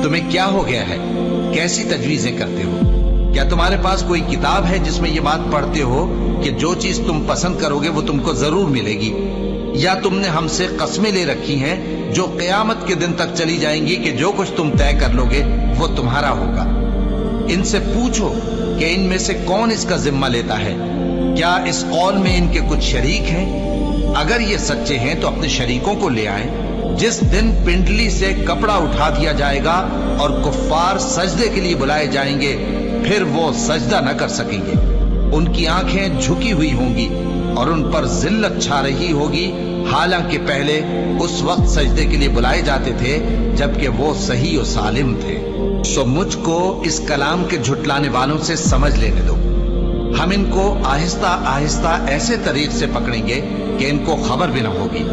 تمہیں کیا ہو گیا ہے؟ کیسی تجویزیں کرتے ہو؟ کیا تمہارے پاس کوئی کتاب ہے جس میں یہ بات پڑھتے ہو کہ جو چیز تم پسند کرو گے وہ تم کو ضرور ملے گی؟ یا تم نے ہم سے قسمیں لے رکھی ہیں جو قیامت کے دن تک چلی جائیں گی کہ جو کچھ تم طے کر لو گے وہ تمہارا ہوگا؟ ان سے پوچھو کہ ان میں سے کون اس کا ذمہ لیتا ہے؟ کیا اس قول میں ان کے کچھ شریک ہیں؟ اگر یہ سچے ہیں تو اپنے شریکوں کو لے آئیں۔ جس دن پنڈلی سے کپڑا اٹھا دیا جائے گا اور کفار سجدے کے لیے بلائے جائیں گے، پھر وہ سجدہ نہ کر سکیں گے۔ ان کی آنکھیں جھکی ہوئی ہوں گی اور ان پر ذلت چھا رہی ہوگی، حالانکہ پہلے اس وقت سجدے کے لیے بلائے جاتے تھے جبکہ وہ صحیح و سالم تھے۔ سو مجھ کو اس کلام کے جھٹلانے والوں سے سمجھ لینے دو۔ ہم ان کو آہستہ آہستہ ایسے طریق سے پکڑیں گے کہ ان کو خبر بھی نہ ہوگی۔